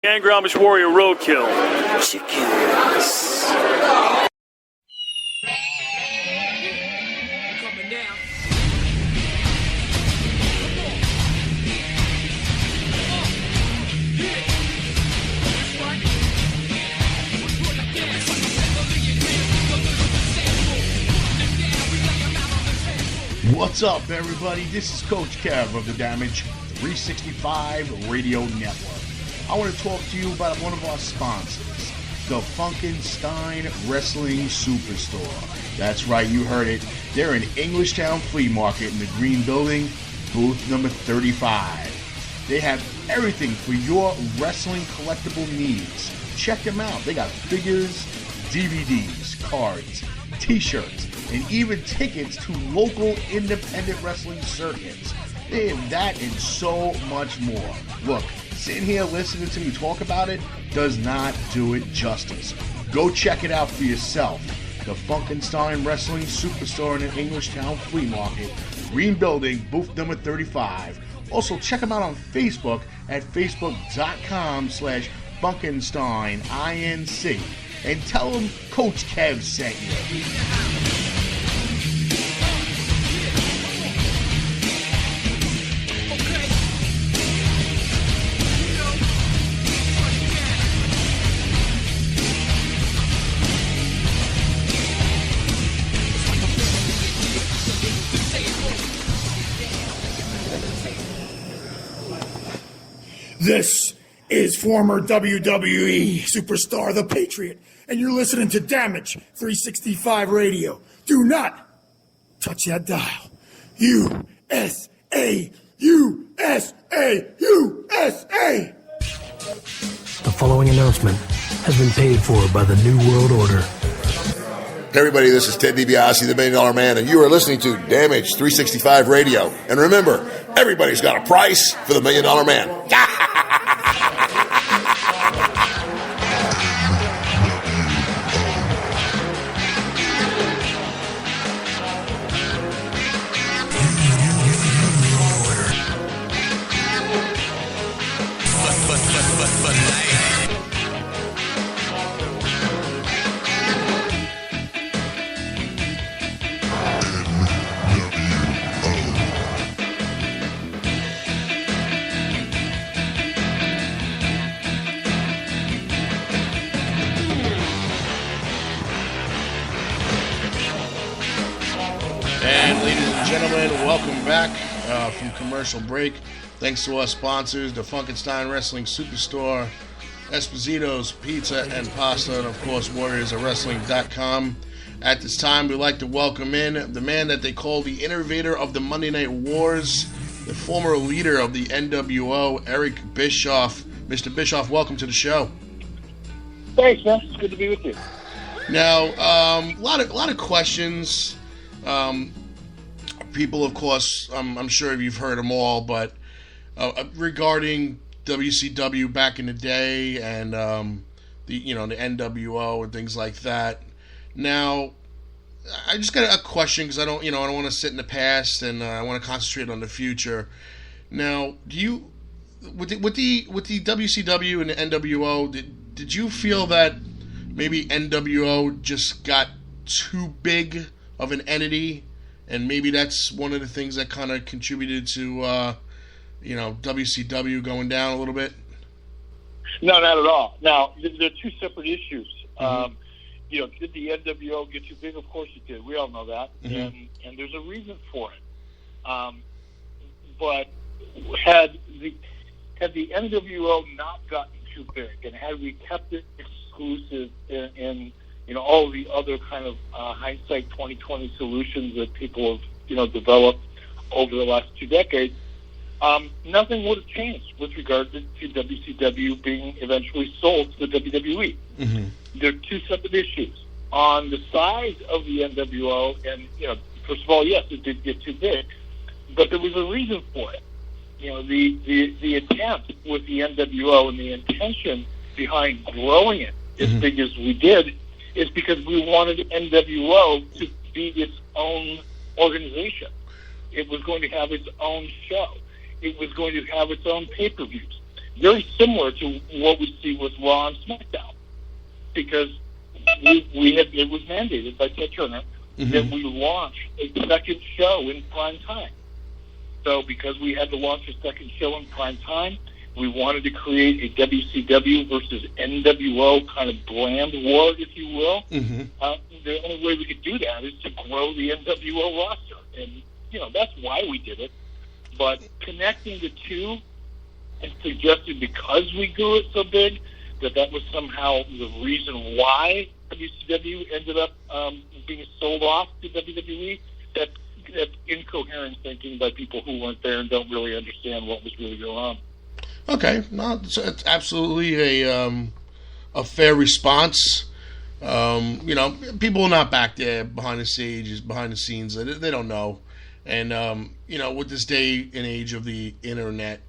Angromish Warrior Roadkill. Chickens. What's up, everybody? This is Coach Kev of the Damage 365 Radio Network. I want to talk to you about one of our sponsors, the Funkenstein Wrestling Superstore. That's right, you heard it. They're in Englishtown Flea Market in the Green Building, booth number 35. They have everything for your wrestling collectible needs. Check them out. They got figures, DVDs, cards, t-shirts, and even tickets to local independent wrestling circuits. They have that and so much more. Look, sitting here listening to me talk about it does not do it justice. Go check it out for yourself. The Funkenstein Wrestling Superstore in the Englishtown Flea Market, Green Building, booth number 35. Also, check them out on Facebook at facebook.com/FunkensteinINC. And tell them Coach Kev sent you. This is former WWE superstar The Patriot, and you're listening to Damage 365 Radio. Do not touch that dial. USA, USA, USA! The following announcement has been paid for by the New World Order. Hey everybody, this is Ted DiBiase, the $1 Million Man, and you are listening to Damage 365 Radio. And remember, everybody's got a price for the $1 Million Man. From commercial break. Thanks to our sponsors, the Funkenstein Wrestling Superstore, Esposito's Pizza and Pasta, and of course, WarriorsOfWrestling.com. At this time, we'd like to welcome in the man that they call the Innovator of the Monday Night Wars, the former leader of the NWO, Eric Bischoff. Mr. Bischoff, welcome to the show. Thanks, man. It's good to be with you. Now, a lot of questions. People, of course, I'm sure you've heard them all, but regarding WCW back in the day and the NWO and things like that. Now, I just got a question because I don't want to sit in the past and I want to concentrate on the future. Now, do you with the WCW and the NWO, did you feel that maybe NWO just got too big of an entity? And maybe that's one of the things that kind of contributed to, WCW going down a little bit? No, not at all. Now, they're two separate issues. Mm-hmm. Did the NWO get too big? Of course it did. We all know that. Mm-hmm. And there's a reason for it. But had the NWO not gotten too big, and had we kept it exclusive in all the other kind of hindsight 2020 solutions that people have, developed over the last 2 decades, nothing would have changed with regard to WCW being eventually sold to the WWE. Mm-hmm. They're two separate issues. On the size of the NWO, and, first of all, yes, it did get too big, but there was a reason for it. The attempt with the NWO and the intention behind growing it as mm-hmm. big as we did is because we wanted NWO to be its own organization. It was going to have its own show. It was going to have its own pay-per-views. very similar to what we see with Raw and SmackDown, because it was mandated by Ted Turner that we launch a second show in prime time. So because we had to launch a second show in prime time, we wanted to create a WCW versus NWO kind of brand war, if you will. The only way we could do that is to grow the NWO roster. And, that's why we did it. But connecting the two and suggesting because we grew it so big that was somehow the reason why WCW ended up being sold off to WWE, that's incoherent thinking by people who weren't there and don't really understand what was really going on. Okay, no, it's absolutely a fair response. People are not back there behind the scenes. They don't know. And, with this day and age of the internet,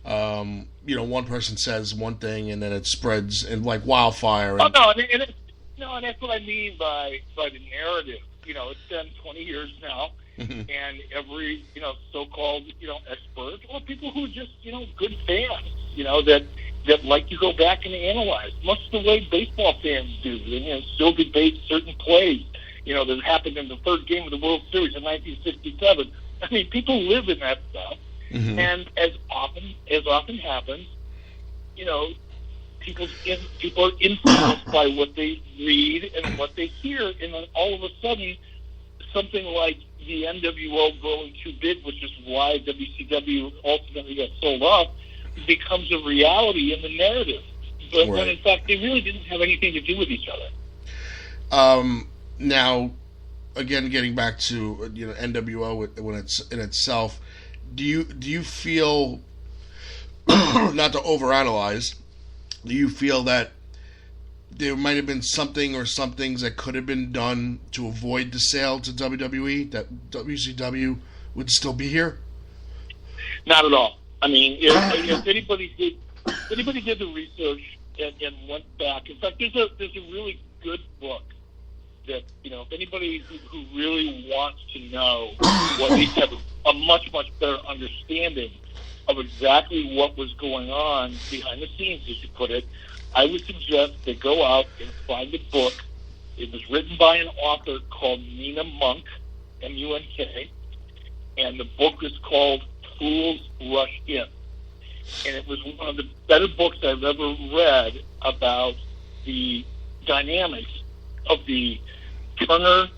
one person says one thing and then it spreads and like wildfire. And, and that's what I mean by the narrative. It's been 20 years now, and every, so-called, expert, or people who are just, good fans, that like to go back and analyze, much the way baseball fans do, and still debate certain plays, that happened in the third game of the World Series in 1967. I mean, people live in that stuff, and as often happens, people are influenced by what they read and what they hear, and then all of a sudden, something like the NWO growing too big, which is why WCW ultimately got sold off, becomes a reality in the narrative. But when in fact they really didn't have anything to do with each other. Now, again, getting back to NWO when it's in itself, do you feel, not to overanalyze, do you feel that there might have been something or some things that could have been done to avoid the sale to WWE, that WCW would still be here? Not at all. I mean, if anybody did the research and went back, in fact, there's a really good book that, if anybody who really wants to know, or at least have a much, much better understanding of exactly what was going on behind the scenes, as you put it, I would suggest they go out and find a book. It was written by an author called Nina Monk, M-U-N-K, and the book is called Fools Rush In. And it was one of the better books I've ever read about the dynamics of the Turner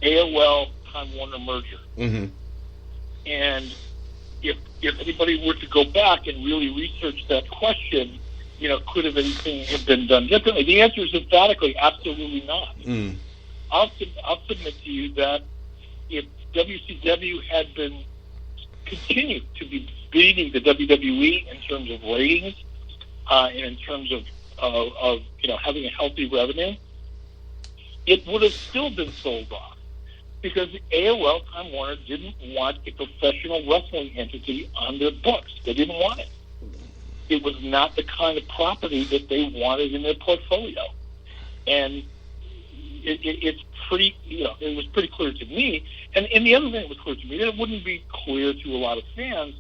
AOL Time Warner merger. And if anybody were to go back and really research that question, could have anything have been done differently? The answer is emphatically absolutely not. I'll submit to you that if WCW had been continued to be beating the WWE in terms of ratings and in terms of having a healthy revenue, it would have still been sold off, because AOL Time Warner didn't want a professional wrestling entity on their books. They didn't want it. It was not the kind of property that they wanted in their portfolio. And it's pretty, it was pretty clear to me. And the other thing that was clear to me, that it wouldn't be clear to a lot of fans,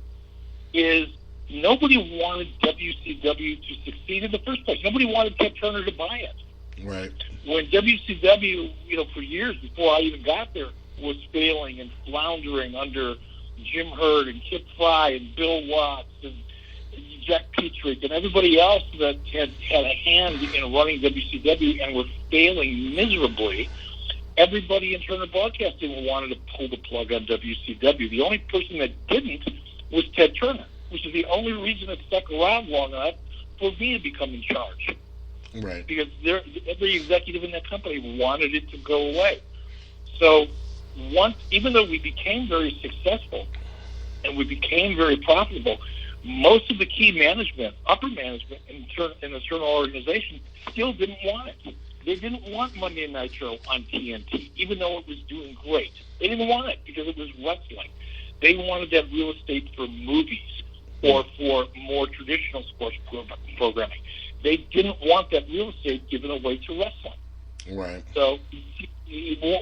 is nobody wanted WCW to succeed in the first place. Nobody wanted Ted Turner to buy it. Right. When WCW, for years before I even got there, was failing and floundering under Jim Herd and Kip Fry and Bill Watts and Jack Petrick and everybody else that had a hand in running WCW and were failing miserably, everybody in Turner Broadcasting wanted to pull the plug on WCW. The only person that didn't was Ted Turner, which is the only reason it stuck around long enough for me to become in charge. Right. Because every executive in that company wanted it to go away. So even though we became very successful and we became very profitable, most of the key management, upper management in the Turner organization still didn't want it. They didn't want Monday Nitro on TNT, even though it was doing great. They didn't want it because it was wrestling. They wanted that real estate for movies or for more traditional sports programming. They didn't want that real estate given away to wrestling. Right. So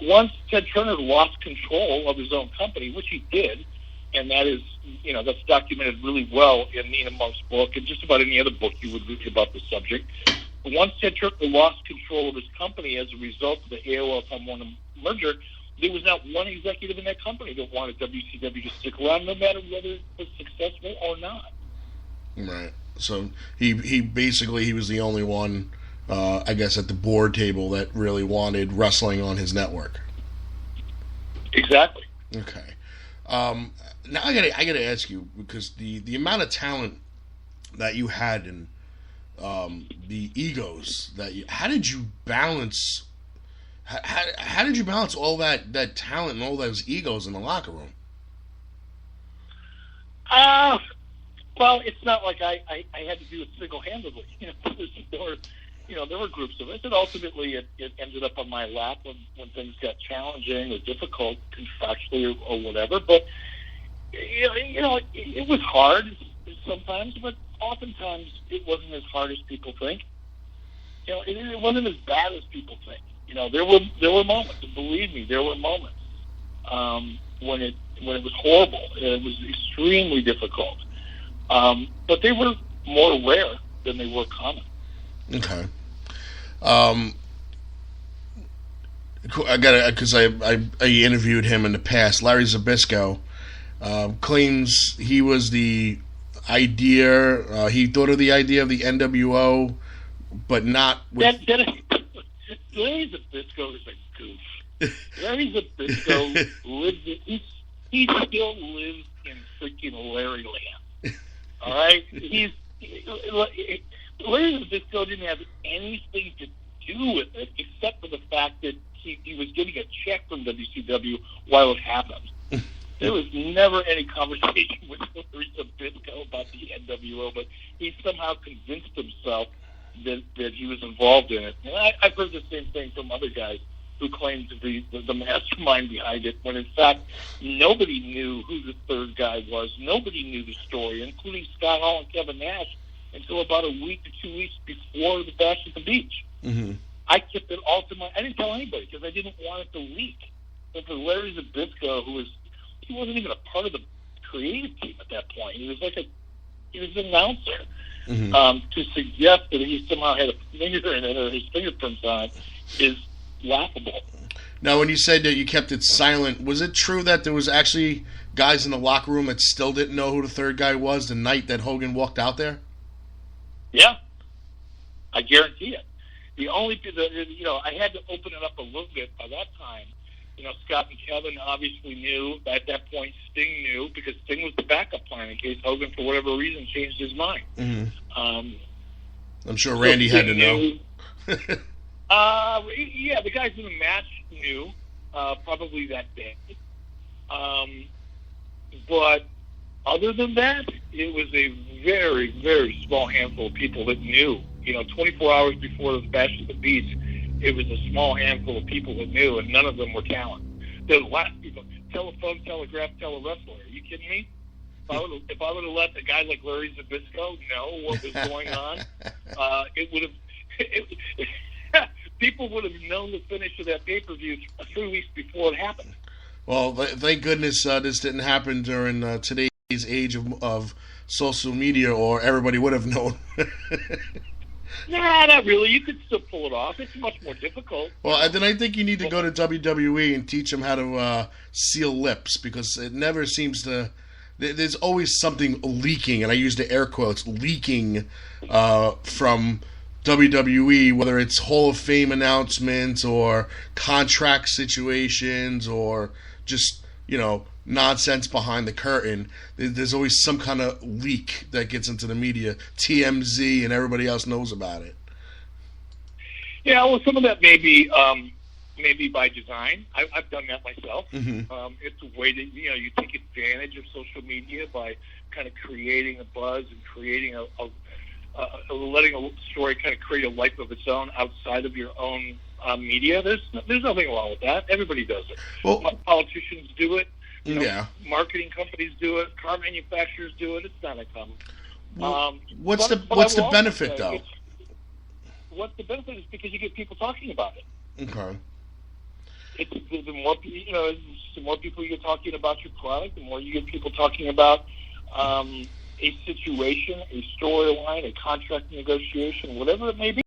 once Ted Turner lost control of his own company, which he did, and that is, that's documented really well in Nina Monk's book and just about any other book you would read about the subject. Once Ted Turner lost control of his company as a result of the AOL Time Warner merger, there was not one executive in that company that wanted WCW to stick around, no matter whether it was successful or not. Right. So he was the only one, I guess, at the board table that really wanted wrestling on his network. Exactly. Okay. Now I gotta ask you, because the amount of talent that you had and the egos that how did you balance? How did you balance all that talent and all those egos in the locker room? Well, it's not like I had to do it single-handedly. There were groups of us, and ultimately it ended up on my lap when things got challenging or difficult contractually or whatever. But it was hard sometimes, but oftentimes it wasn't as hard as people think. It wasn't as bad as people think. There were moments, and believe me, there were moments when it was horrible. It was extremely difficult. But they were more rare than they were common. Okay. Because I interviewed him in the past. Larry Zbyszko claims he was the idea. He thought of the idea of the NWO, but not with. Larry Zbyszko is a goof. Larry Zbyszko lives. He still lives in freaking Larry Land. All right, Larry Zbyszko didn't have anything to do with it except for the fact that he was getting a check from WCW while it happened. There was never any conversation with Larry Zbyszko about the NWO, but he somehow convinced himself that he was involved in it. And I've heard the same thing from other guys who claim to be the mastermind behind it, when in fact nobody knew who the third guy was. Nobody knew the story, including Scott Hall and Kevin Nash, until about a week to 2 weeks before the Bash at the Beach. Mm-hmm. I kept it all to I didn't tell anybody because I didn't want it to leak. But for Larry Zbyszko, he wasn't even a part of the creative team at that point. He was an announcer. Mm-hmm. To suggest that he somehow had a finger in it or his fingerprints on it is laughable. Now, when you said that you kept it silent, was it true that there was actually guys in the locker room that still didn't know who the third guy was the night that Hogan walked out there? Yeah, I guarantee it. I had to open it up a little bit by that time. Scott and Kevin obviously knew. At that point, Sting knew, because Sting was the backup plan in case Hogan, for whatever reason, changed his mind. Mm-hmm. I'm sure Randy had to know. Yeah, the guys in the match knew, probably that day. But other than that, it was a very, very small handful of people that knew. 24 hours before the Bash at the Beach, it was a small handful of people that knew, and none of them were talent. The last people, telephone, telegraph, tele-wrestler. Are you kidding me? If I would have let a guy like Larry Zbyszko know what was going on, it would have. People would have known the finish of that pay-per-view 3 weeks before it happened. Well, thank goodness this didn't happen during today's age of social media, or everybody would have known. Nah, not really. You could still pull it off. It's much more difficult. Well, then I think you need to go to WWE and teach them how to seal lips, because it never seems to. There's always something leaking, and I use the air quotes, leaking from WWE, whether it's Hall of Fame announcements or contract situations or just, nonsense behind the curtain. There's always some kind of leak that gets into the media, TMZ, and everybody else knows about it. Yeah, well, some of that may be by design. I've done that myself. Mm-hmm. It's a way that, you take advantage of social media by kind of creating a buzz and creating letting a story kind of create a life of its own outside of your own media. There's nothing wrong with that. Everybody does it. Well, politicians do it. Yeah. Marketing companies do it. Car manufacturers do it. It's not uncommon. Well, what's the benefit, though? What's the benefit is because you get people talking about it. Okay. it's the more the more people you get talking about your product, the more you get people talking about a situation, a storyline, a contract negotiation, whatever it may be.